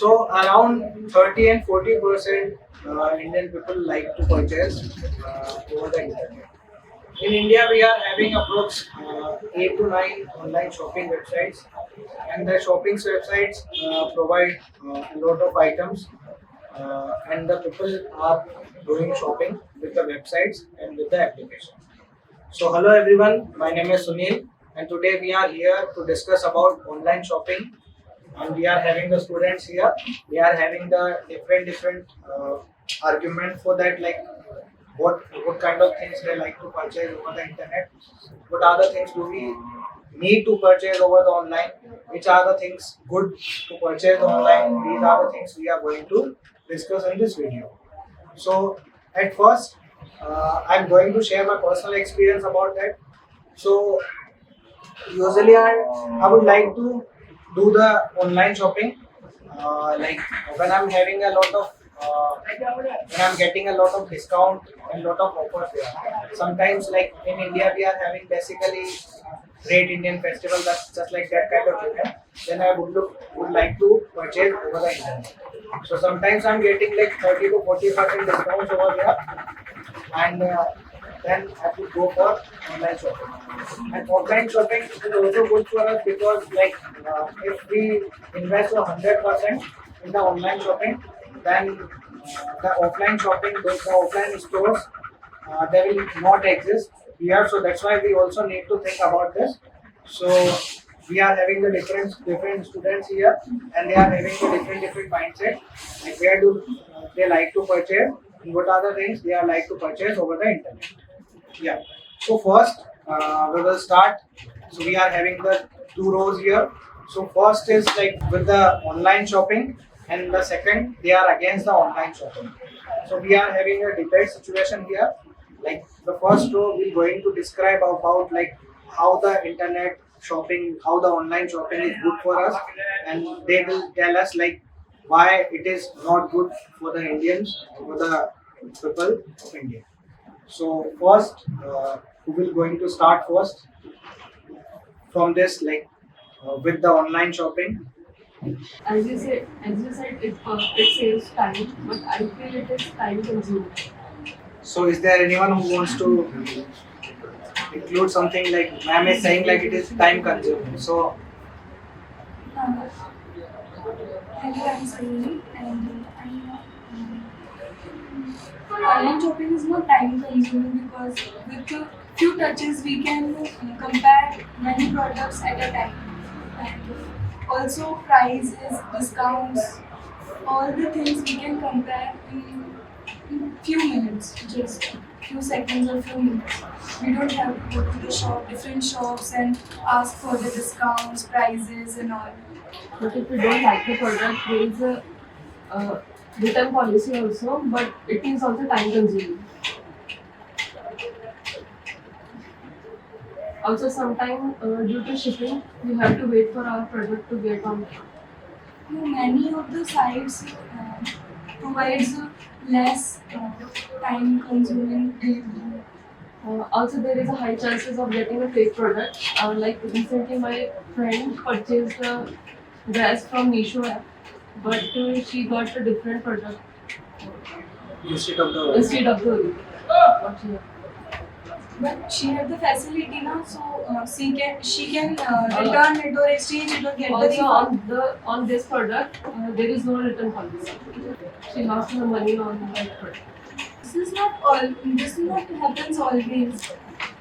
So around 30 and 40% Indian people like to purchase over the internet. In India, we are having approx 8 to 9 online shopping websites, and the shopping websites provide a lot of items, and the people are doing shopping with the websites and with the application. So, hello everyone, my name is Sunil, and today we are here to discuss about online shopping. And we are having the students here. We are having the different argument for that, like what kind of things they like to purchase over the internet. What are the things do we need to purchase over the online? Which are the things good to purchase online? These are the things we are going to discuss in this video. So at first, I'm going to share my personal experience about that. So usually I would like to do the online shopping, like when I'm having a lot of when I'm getting a lot of discount and lot of offers there. Sometimes like in India we are having basically Great Indian Festival, that's just like that kind of event. Then I would like to purchase over the internet. So sometimes I'm getting like 30 to 40% discounts over there, and then I could go for online shopping. And offline shopping is also good for us because like if we invest 100% in the online shopping, then the offline shopping, the offline stores, they will not exist here. So that's why we also need to think about this. So we are having the different students here, and they are having the different mindset. Like where do they like to purchase, and what are the things they are like to purchase over the internet. Yeah. So first, we will start. So we are having the two rows here. So first is like with the online shopping, and the second they are against the online shopping. So we are having a debate situation here. Like the first row, we're going to describe about like how the internet shopping, how the online shopping is good for us, and they will tell us like why it is not good for the Indians, for the people of India. So first, who will going to start first from this, like with the online shopping? It saves time, but I feel it is time consuming. So is there anyone who wants to include something like ma'am is saying like it is time consuming? So Hello, I'm Sunny, and online shopping is not time consuming because with a few touches we can compare many products at a time, and also prices, discounts, all the things we can compare in few minutes, just few seconds or few minutes. We don't have to go to the shop, different shops, and ask for the discounts, prices, and all. But if you don't like the product, there is a return policy also, but it is also time consuming. Also, sometimes due to shipping, we have to wait for our product to get on. Many of the sites provides less time consuming delivery. Also, there is a high chances of getting a fake product. Like recently, my friend purchased a dress from Meesho app, but she got a different product instead of the what she had. But she had the facility now, so she can return it or exchange it or get the Also refund. on this product, there is no return policy. She lost her money on that product. This is not all. This is not happens always.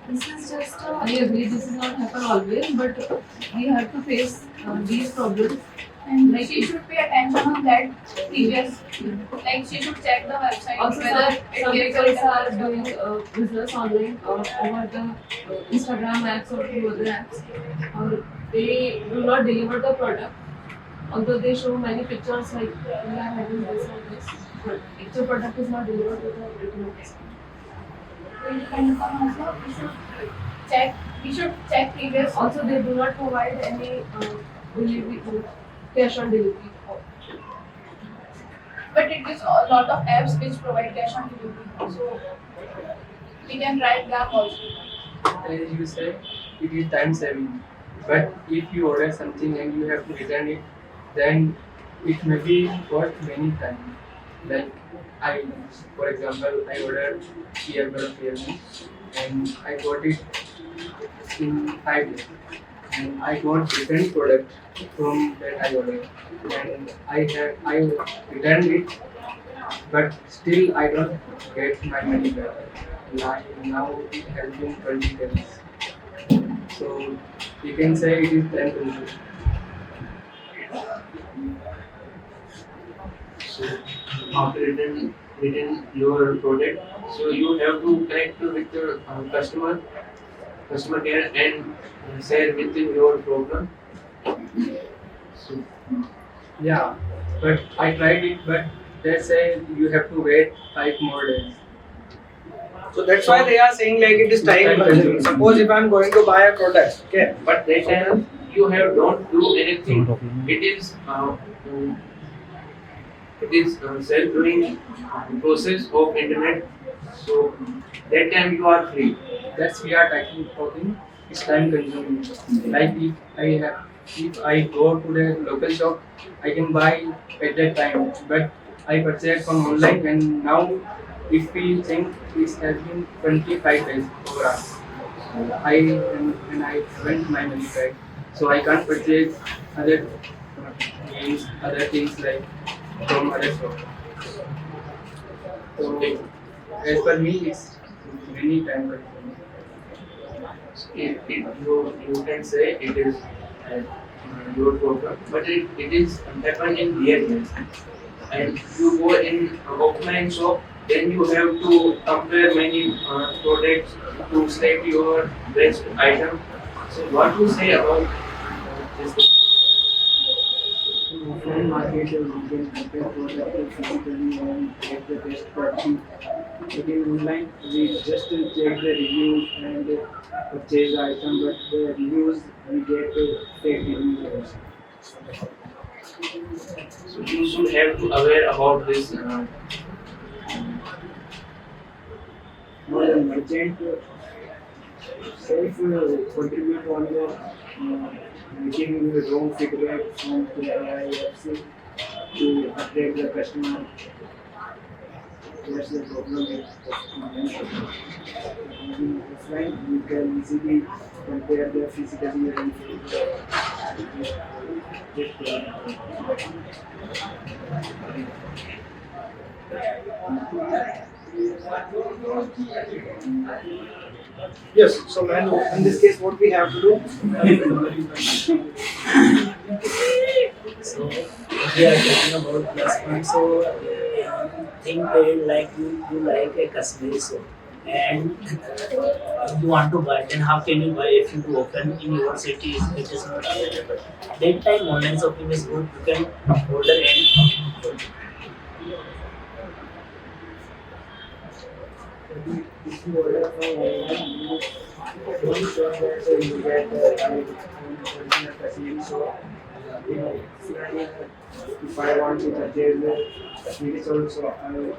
This is just I agree this is not happen always, but we have to face these problems. And Like she should pay attention on that previous, like she should check the website also whether some it gives people a are return doing business online over the Instagram apps or through other apps. They do not deliver the product, although they show many pictures like we are having this and this, but actual product is not delivered with the written address. and also check. We should check previous. Also, they do not provide any delivery, cash on delivery. But it gives a lot of apps which provide cash on delivery. So we can try Grab also. As you said, it is time saving. But if you order something and you have to return it, then it may be got many times. Like I, for example, I ordered earbud of Realme and I got it in 5 days. And I got different product from that I ordered. And I returned it, but still I don't get my money back. Now it has been 20 days. So you can say it is time consuming. So after return your product, so you have to connect with your customer care and share with them your problem. So Yeah, but I tried it, but they say you have to wait 5 more days. So that's why they are saying like it is time Time consuming. consuming. Suppose if I'm going to buy a product, okay, but that time you have don't do anything. It is self-doing process of internet. So that time you are free. That's we are talking. It's time consuming. Like if I go to the local shop, I can buy at that time. But I purchase from online and now if we think it has been 25 days over us. And I haven't my money back. So I can't purchase other games, other things like from other shop. So as per me it's many time consuming. You can say it is your problem, but it is happen in real life. And you go in offline shop, then you have to compare many products to select your best item. So what you say about this? In offline market, we can compare products physically and get the best quality. But in online, we just check the reviews and purchase the item, but the reviews we get fake reviews also. So you should have to aware about this. Now the merchant self contribute on the making the wrong feedback from the IFC to attract the customer. That's the problem with online shopping. In offline, you can easily compare the physically and yes. So man, in this case, what we have to do? So we are talking about plus point. So think that like you like a Kashmiri soap and you want to buy. Then how can you buy if you open in your city it is not available? That time online shopping is good. You can order and if you order from online, you don't sure that you get original Kashmiri soap. If I want to purchase the Kashmiri soap, so I will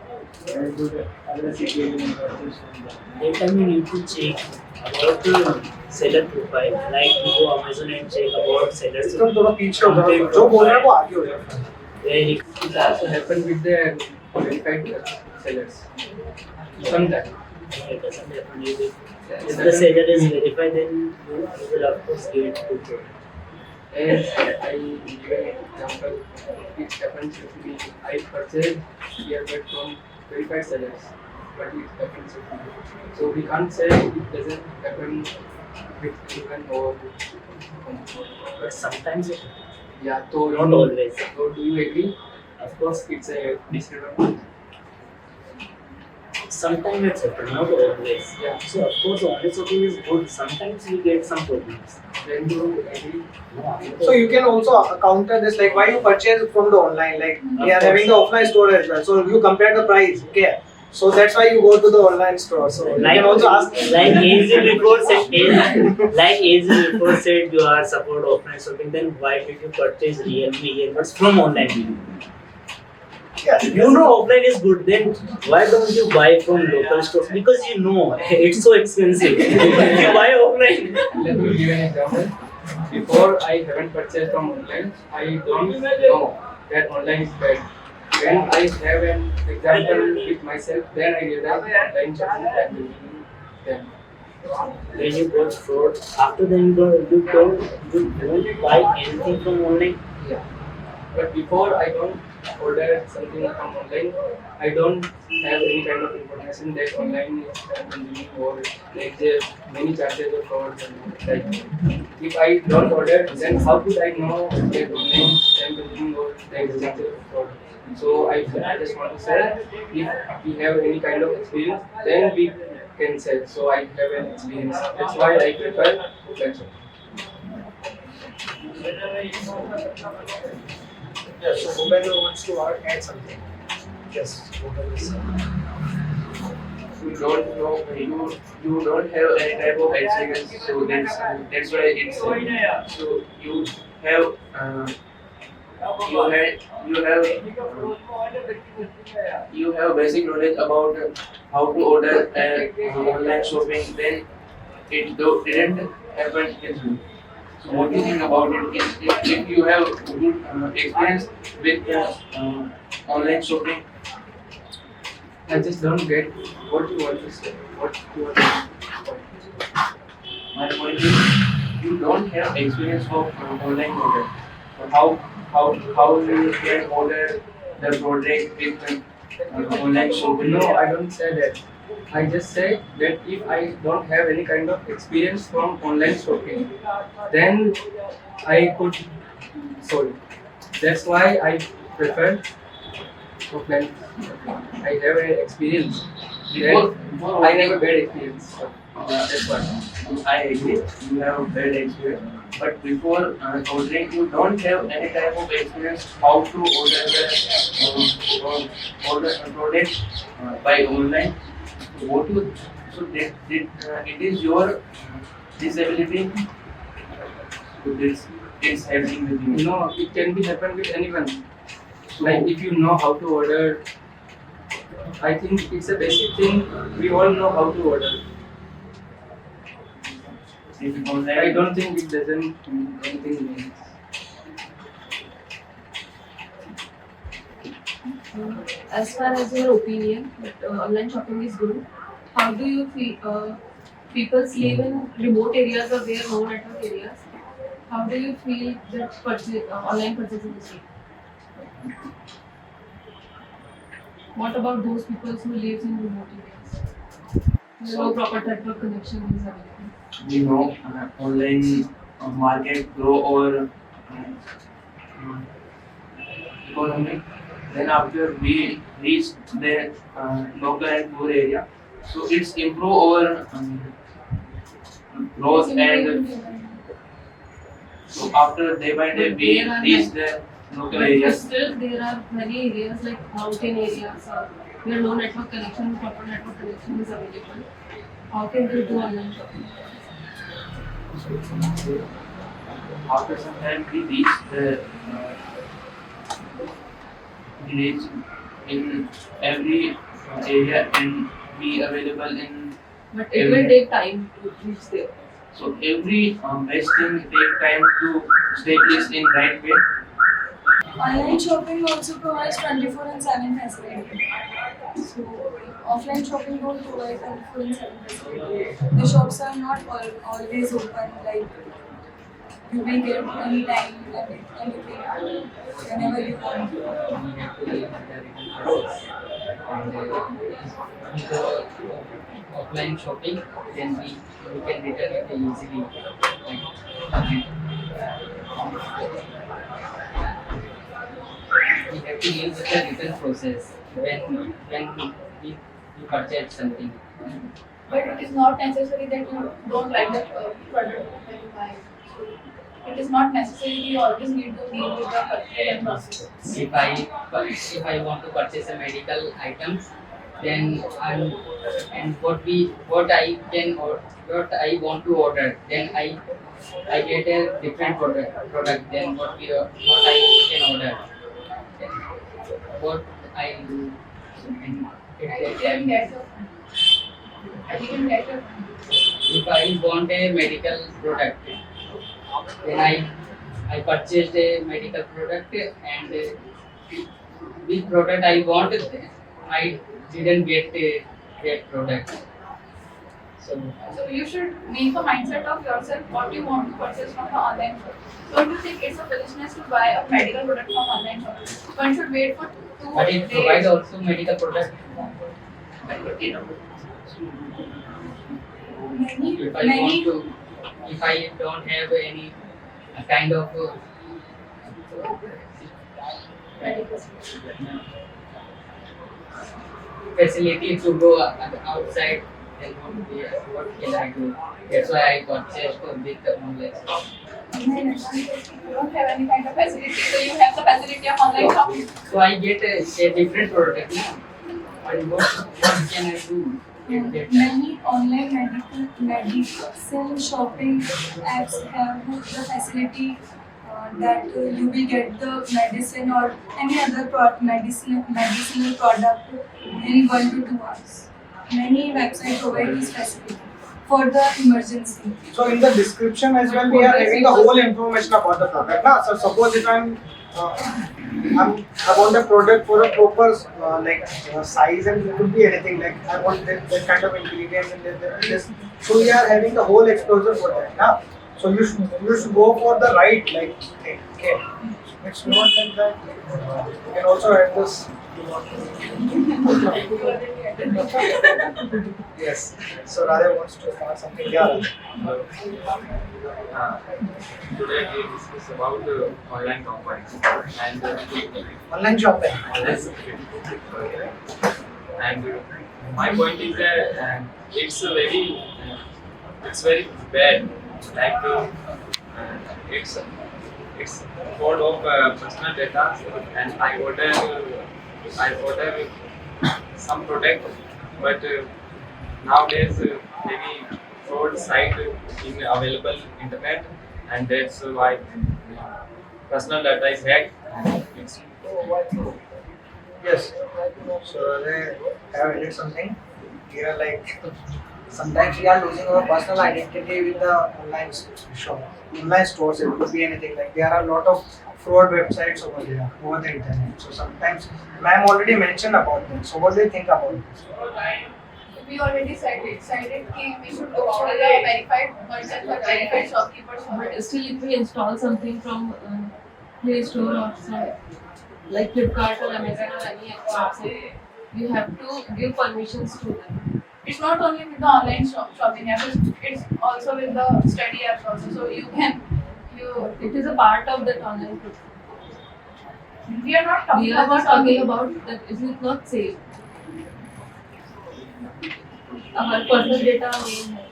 do the other city and purchase from there. that time you need to check about the seller profile. Like you go Amazon and check about seller's इसका थोड़ा पीछे हो जाओ. जो बोल रहा है वो आगे हो जाए. very It also happen with the verified sellers. Sometimes. it doesn't happen. If the seller is verified, then you will of course get the product. As I give an example, it happens with me. I purchased earbud from verified sellers, but it happens with me. So we can't say it doesn't happen with even or But sometimes it yeah. So not always. So do you agree? Of course, it's a disadvantage. Sometimes it's happen, not always. Yeah. So of course online shopping is good. Sometimes we get some problems. Then do you agree? So you can also counter this, like why you purchase from the online, like we are having the offline store as well. So you compare the price, okay? So that's why you go to the online store. So you Like can also ask. like as you before said you are support offline shopping. Then why did you purchase Realme earbuds from online? Yeah, You know offline is good. Then why don't you buy from local stores? Because you know it's so expensive. If you buy offline. Let me give an example. Before I haven't purchased from online, I don't know that online is bad. When I have an example with myself, then I realize online shopping can be then. When you got fraud, after then you don't buy anything from online. Yeah. But before I don't order something from online, I don't have any kind of information that online is consuming or like there many chances of fraud. Like if I don't order, then how could I know that online is consuming or there is chances of fraud? So I just want to say, if we have any kind of experience, then we can sell. So I have an experience. That's why I prefer offline shopping. Yeah, so Bhupendra wants to add something. Yes, Bhupendra is You don't know, you don't have any type of experience, so that's why it's so you have you have basic knowledge about how to order online shopping. Then didn't happen in you. So what do you think about it? If you have good experience with online shopping, I just don't get what you want to say. What you want to my point is you don't have experience of online order. So how you can order the product with online shopping? No, I don't say that. I just say that if I don't have any kind of experience from online shopping, then I could sorry. That's why I prefer offline. I have an experience. Before I never bad experience. So that's why. I agree, you have a bad experience. But before ordering, you don't have any type of experience how to order the order a product by online. What you so that it is your disability. So this is happening with you. No, it can be happen with anyone. Like if you know how to order, I think it's a basic thing. We all know how to order. If online, I don't think it doesn't mean anything means. As far as your opinion, that online shopping is good, how do you feel? People live in remote areas or there are no network areas. How do you feel that online purchasing is good? What about those people who live in remote areas? No proper network connection is available. you know, online market grow or economy. Then after we reach the local and poor area, so it's improve our growth and so after day by day we reach the local But areas. still, there are many areas like mountain areas where no network connection, proper network connection is available. How can they do online shopping? After some time we reach the we reach in every area and be available in But it will take time to reach there. so every best thing take time to establish in right way. Online shopping also provides 24/7 facility. So offline shopping don't provide 24/7 facility. The shops are not always open. Like you may get anytime, anything, whenever you want. We have to live with the written process. And with the offline shopping, then we can return it easily. We have to live with the written process when we purchase something. But it is not necessary that you don't like the product when you buy. So it is not necessary you always need to deal with the written process. If I want to purchase a medical items, then and what I want to order, then I get a different product than what I can order. Then what I do, and I didn't get your I didn't get your if I want a medical product, then I purchased a medical product and which product I want, I didn't get that product. So So you should make a mindset of yourself what you want to purchase from the online shop. Don't you think it's a foolishness to buy a medical product from online shop? One should wait for 2 but it provides also medical product. Many, If I many, want to, if I don't have any kind of facility to go outside, then what can I do? That's why I purchased with the online. You don't have any kind of facility, so you have the facility of online shopping. So I get a different product. And what can I do? At that time? many online medicine shopping apps have the facility that you will get the medicine or any other medicinal product in 1 to 2 hours. Many websites provide this facility for the emergency. So in the description as well, we are having the whole information about the product. Na? So suppose if I'm I want a product for a proper size, and it could be anything, like I want that kind of ingredients and this. So we are having the whole exposure for that. Na? So you should go for the right thing. Okay. It's not like that. You can also add this. Yes. So Radha wants to start something. Yeah. Today we discuss about online shopping and Online shopping. online shopping. And my point is that it's very bad. Like it's full of personal data, and I order some product, but nowadays many fraud site in available internet, and that's why personal data is hacked. It's Yes. So they have added something. We are like sometimes we are losing our personal identity with the online stores. It could be anything. Like there are a lot of fraud websites over there over the internet. So sometimes ma'am already mentioned about them. So what do you think about this? We already said that we should look for the verified merchants or verified shopkeepers. But still, if we install something from Play Store or some like Flipkart or Amazon or any website, you have to give permissions to them. It's not only with the online shopping apps, it's also with the study apps also. So It is a part of that online product. we are not talking We are about not talking about that. It is not safe. Our personal data main है.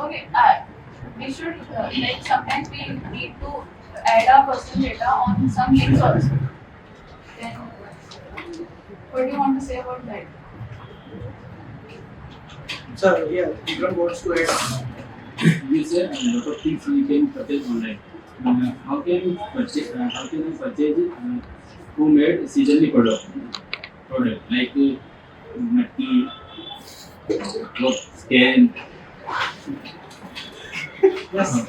Okay, we should like sometimes we need to add our personal data on some links also. Then, what do you want to say about that? So yeah, Vikram wants to add. You said a lot of things we can purchase online. How can you purchase it? Who made seasonally product like metal, scan. Yes.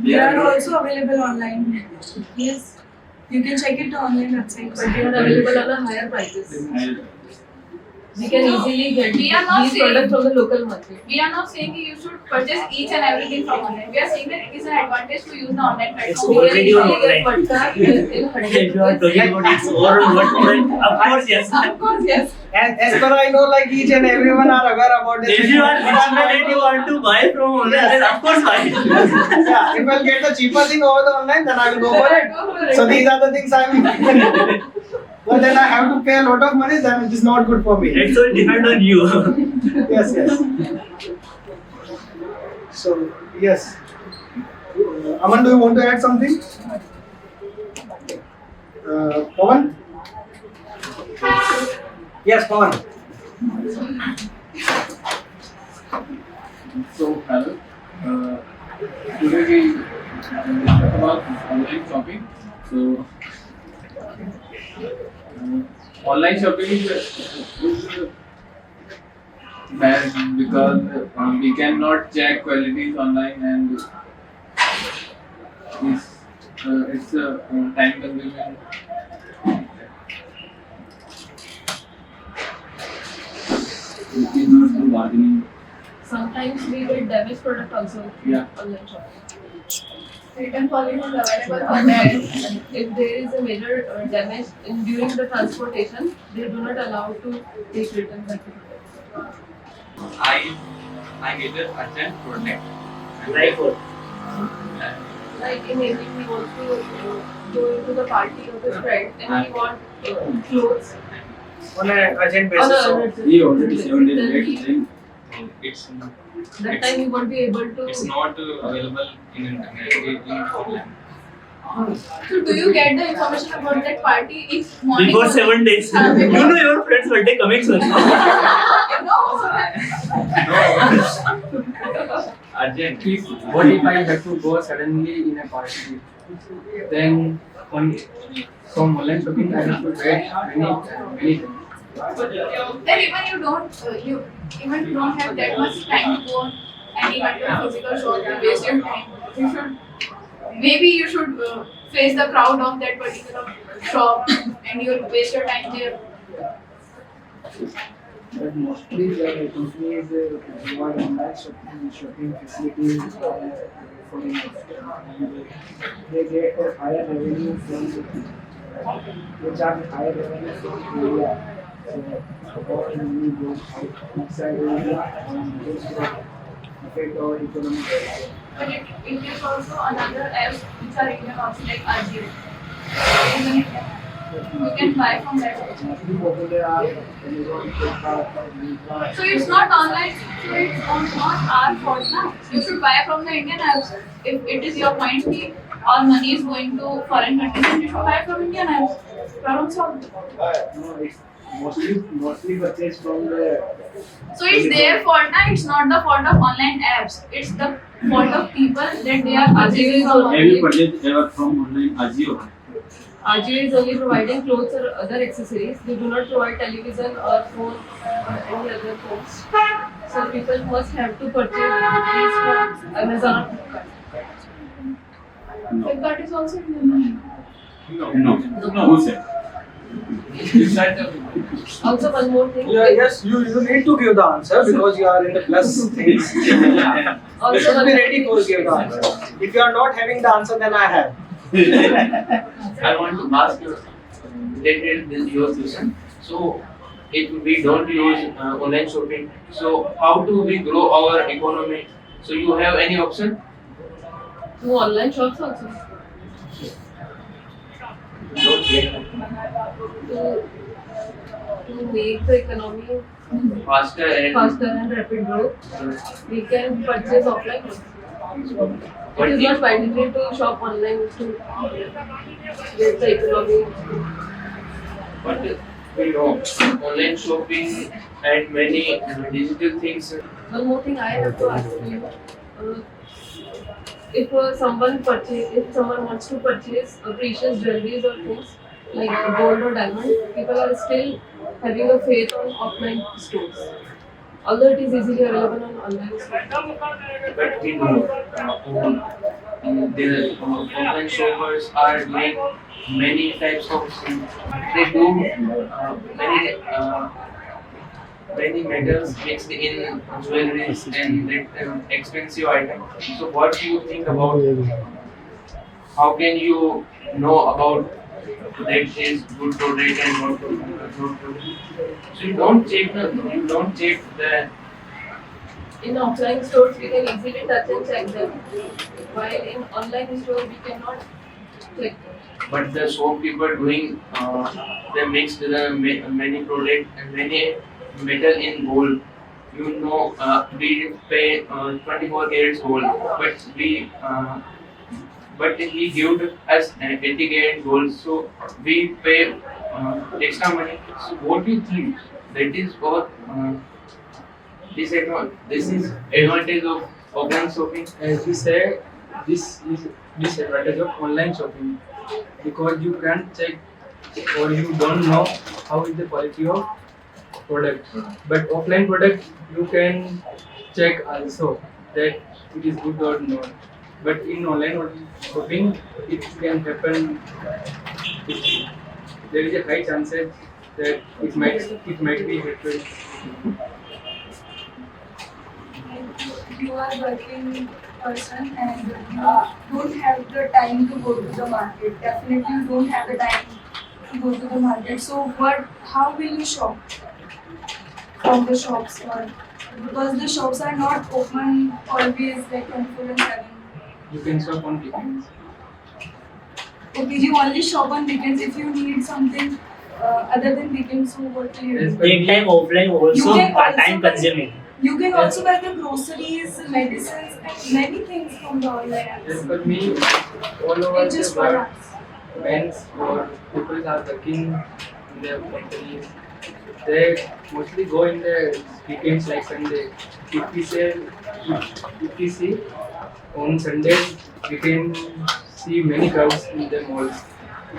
They are also available online. Yes. You can check it online website. But they are available on a higher prices. We can easily get We are not these saying- products from the local market. We are not saying you should purchase each and everything from online. We are saying that it is an advantage to use the online It's platform. already on Easily get online. Patta in 100 If you are talking about its overall what, of course yes. Of course, yes. And as per I know, like each and everyone are aware about this. If you are fortunate, you want to buy from online, then of course buy. Yeah, if I'll get the cheaper thing over the online, then I will go for it. Go for it. So these are the things I'm. But then I have to pay a lot of money, then it is not good for me. It's all depend on you. Yes, yes. So, yes. Aman, do you want to add something? Pawan? Yes, Pawan. So hello. Today we talk about online shopping. So online shopping is bad because we cannot check qualities online, and is it's time consuming. We cannot do bargaining. Sometimes we get damaged product also Yeah. online shopping. Return policy is available for that. If there is a major damage during the transportation, they do not allow to take return back the product. I get an urgent project. Like what? Like in evening, we want to go into the party of his friend and we want clothes. On an urgent On basis. a- So He already 7 days Then late. we- Then It's That time we won't be able to. it's not available in internet in online. So do you get the information about that party if morning? Before 7 days. Ah, You before- know your friend's birthday coming soon. No. Urgent. What if I have to go suddenly in a party? Then from online shopping I have to wait many times. Then even you don't have that much time to go on any kind of physical shop. You waste your time. You should face the crowd of that particular shop and you'll waste your time there. But mostly the companies provide online shopping facilities for and they get a higher revenue from they charge higher revenue from area. So how can we go outside area and this will affect our economy? But it is also another apps which are Indian also like Ajio. You can buy from that also. Mostly popular are Amazon, Flipkart, Myntra. So it's not online, so it's not our fault now. You should buy from the Indian apps. If it is your point that all money is going to foreign countries, then you should buy from Indian apps. Problem solved. No, it's mostly purchased from the So it's their fault now, it's not the fault of online apps. It's the fault of people that they are purchasing from have you online. purchased ever from online Ajio? Ajio is only providing clothes or other accessories. They do not provide television or phone or any other phones. So people must have to purchase these from Amazon or Flipkart. Flipkart is also Indian. No. Who said? Also one more thing. yeah, yes, you need to give the answer because you are in the plus things. You Also should one be more ready to give the answer. If you are not having the answer, then I have. I want to ask you related with your question. So, if we don't use online shopping, so how do we grow our economy? So, you have any option? no online shops also. Don't get To make the economy faster and faster and rapid growth, we can purchase offline. But It is if- not mandatory to shop online to get the economy. But we know online shopping and many digital things. One more thing I have to ask you. If someone wants to purchase precious jewelries or things like gold or diamond, people are still having a faith on offline stores. Although it is easily available on online stores. But we know the online shoppers are doing many types of things. They do many metals mixed in jewelries and expensive items. So what do you think about how can you know about that is good product and not good product? So you don't check the In offline stores, we can easily touch and check them, while in online store, we cannot check them. but the shopkeeper doing they mixed the many product and many metal in gold. You know, we pay 24 carats gold, but he gave us 80 karat gold, so we pay extra money. So what do you think? That is our disadvantage. This is advantage of offline shopping. As we say, this is disadvantage of online shopping because you can't check or you don't know how is the quality of product. But offline product you can check also that it is good or not. But in online shopping, it can happen. There is a high chances that it might be hatred. You are working person and you don't have the time to go to the market. Definitely you don't have the time to go to the market. So how will you shop from the shops, or because the shops are not open always like 24/7. You can shop on weekends. Okay, you only shop on weekends if you need something other than weekends. So what do you Yes, do? but Daytime offline You also can also time buy- consuming. You can also buy the groceries, medicines, and many things from the online Yes, apps. for me, all over In just the 1 world, hour. men's or people are working in their companies. They mostly go in the weekends like Sunday. If we see on Sundays, we can see many crowds in the malls.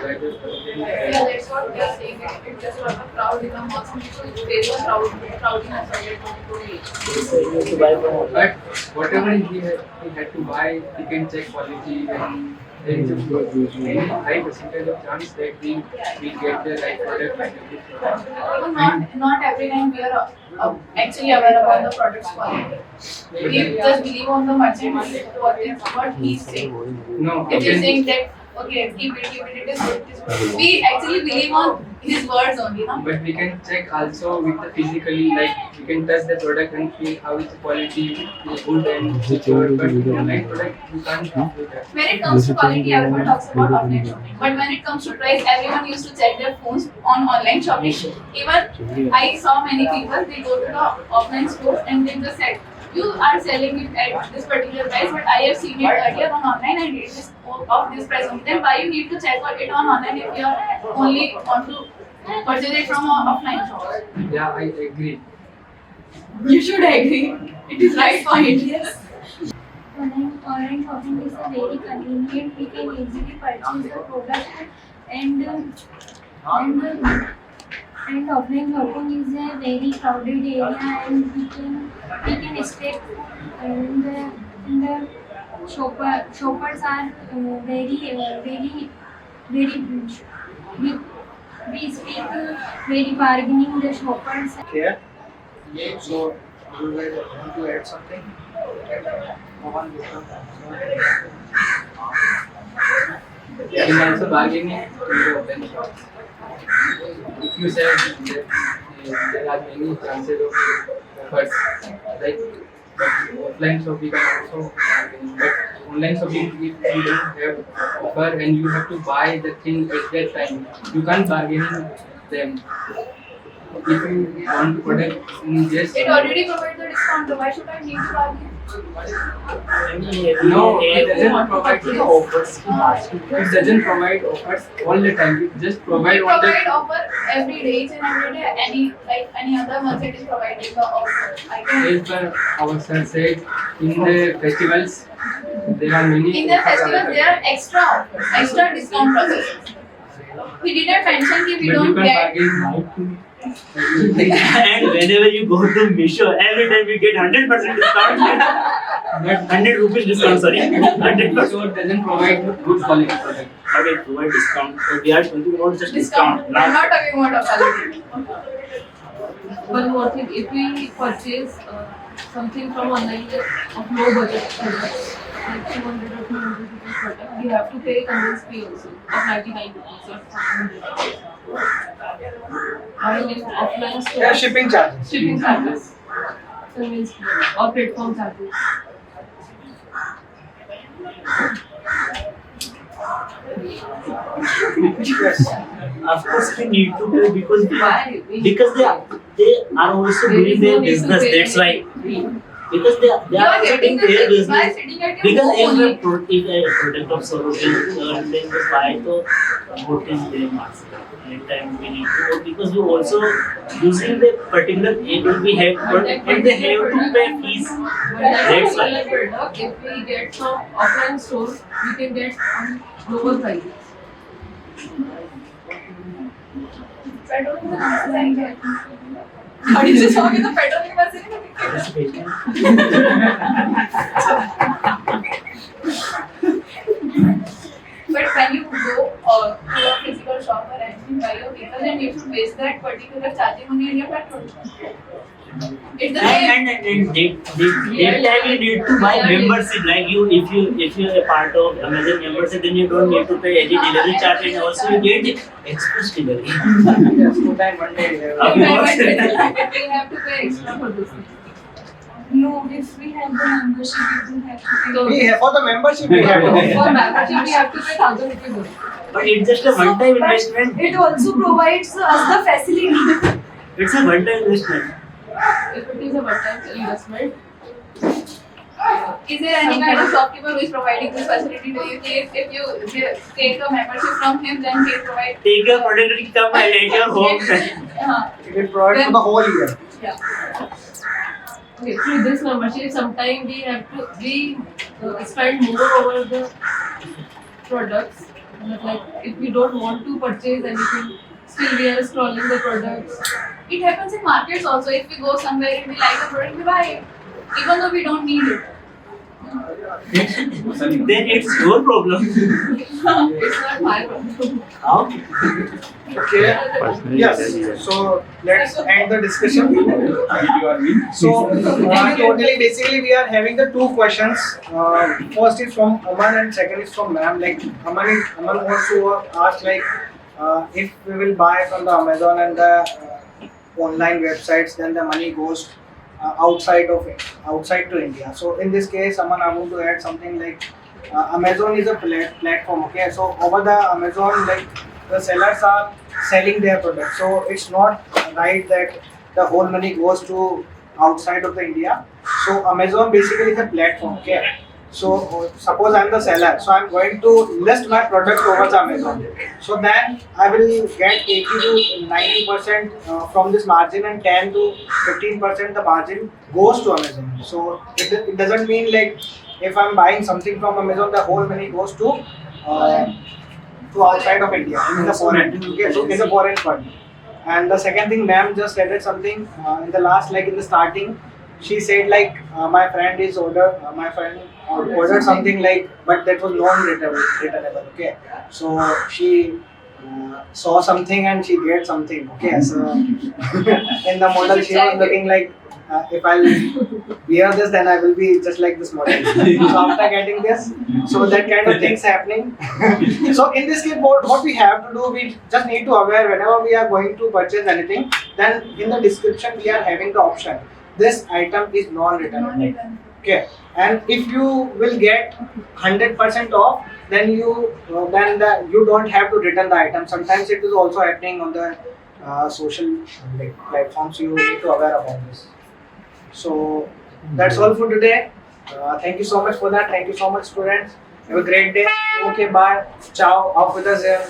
Like, Yeah, that's what we are saying. It's just like a crowd in the mall. Some people face a crowd in a Sunday So you need to buy from online. but whatever he had to buy, he can check quality and there is a very high percentage of chance that we get the right product and every product. Not every time we are actually aware about the product's quality. We just believe on the merchant what he's saying. No, If he's again, saying that okay, keep it is good, it is good. We actually believe on his words only, no? but we can check also with the physically, like we can touch the product and feel how its quality is good and secure. But in online product, you can't do that. When it comes to quality, everyone talks about offline shopping. But when it comes to price, everyone used to check their phones on online shopping. Even I saw many people, they go to the offline store and they just said, you are selling it at this particular price, but I have seen it earlier on online and it is of this price only. Then why you need to check it on online if you are only want to purchase it from an offline shop? Yeah, I agree. You should agree. It is right point. Yes. Online shopping is a very convenient. We can easily purchase the product and offline shopping is a very crowded area and we can expect the shoppers are very we speak very bargaining the shoppers. Clear? So, do you guys want to add something? Mohan, you You can also bargain it in the offline shop. If you said that there are many chances of offers, like but offline shopping can also bargain. But online shopping, if you don't have offer and you have to buy the thing at that time, you can't bargain them. If you want to product in just It already provides the discount, so why should I need to bargain? no, it doesn't provide the offers. It doesn't provide offers all the time. It just provide We on the provide offer every day, each and every day. Any other merchant is providing the offer. I can. as per our sir said, in the festivals there are many In the offers festivals, available. there are extra offers, extra discount processes. We didn't mention that we But don't you can get. bargain. And whenever you go to Misho, every time you get 100% discount. 100 rupees discount, sorry. 100%. So it doesn't provide good quality product. How do you provide discount? So we are talking about just Discount. discount. I'm not talking about a quality. One more thing, if we purchase something from online of low budget products, like 200 or 200 rupees product, we have to pay conveyance fee also of 99 rupees or 100 rupees. While in offline store, Yeah, shipping charges. shipping charges, conveyance fee or platform charges. Yes. Of course, we need to pay because Why? they are also There is doing no their need to business. pay That's why. fee. Because they You are are getting getting the their things by business. sitting at your Because home if only. a product of service then just buy to what is their market. Anytime we need to because we also using the particular able we have and they have to pay fees. But that That's why. particular product, if we get from offline store, we can get on lower prices. I don't know the answer. गाड़ी से जाओगे तो petrol के पैसे नहीं लगेंगे। But when you go to a physical shop or anything buy your vehicle, then you should waste that particular charging money on your petrol. It's the same. And that time you need to buy membership. Like if you are a part of Amazon membership, then you don't need to pay any delivery charge, and also you get express delivery. Yes, 2 times 1 day. We have to pay extra for this. No, if we have the membership, we don't have to pay. So, We have, for the membership we have to pay. for membership, we have to pay 1,000 rupees only. But it's just a one-time investment. It also provides us the facility. It's a one-time investment. If it is a one-time investment, Is there any kind of shopkeeper who is providing this facility to you? If you take a membership from him, then he provide. Take your product and come at your home. It will provide for the whole year. okay, through this membership, sometimes we have to spend more over the products. But like if we don't want to purchase anything, still we are scrolling the products. It happens in markets also. If we go somewhere and we like the product, we buy it, even though we don't need it. Then it's your problem. It's not my problem. Okay. Yes. So let's end the discussion. So totally, basically, we are having the 2 questions. First is from Aman and second is from ma'am. Like Aman wants to ask like if we will buy from the Amazon and the online websites, then the money goes outside to India. So in this case, Aman, I want to add something like Amazon is a platform. Okay, so over the Amazon, like the sellers are selling their product. So it's not right that the whole money goes to outside of the India. So Amazon basically is a platform. Okay. So suppose I am the seller, so I am going to list my product over the Amazon. So then I will get 80 to 90% from this margin, and 10 to 15% the margin goes to Amazon. So it doesn't mean like if I am buying something from Amazon, the whole money goes to outside of India in the foreign. Okay, so in the foreign fund. And the second thing, ma'am just added something in the last, like in the starting. She said like my friend ordered something like, but that was non-returnable. Okay, so she saw something and she get something. Okay, so in the model she was looking like if I'll wear this, then I will be just like this model. So after getting this, so that kind of things happening. So in this case, what we have to do, we just need to aware whenever we are going to purchase anything, then in the description we are having the option. This item is non-returnable. Okay, and if you will get 100% off, then you don't have to return the item. Sometimes it is also happening on the social platforms. You need to aware about this. So that's all for today. Thank you so much for that. Thank you so much, students. Have a great day. Okay, bye. Ciao. Auf Wiedersehen.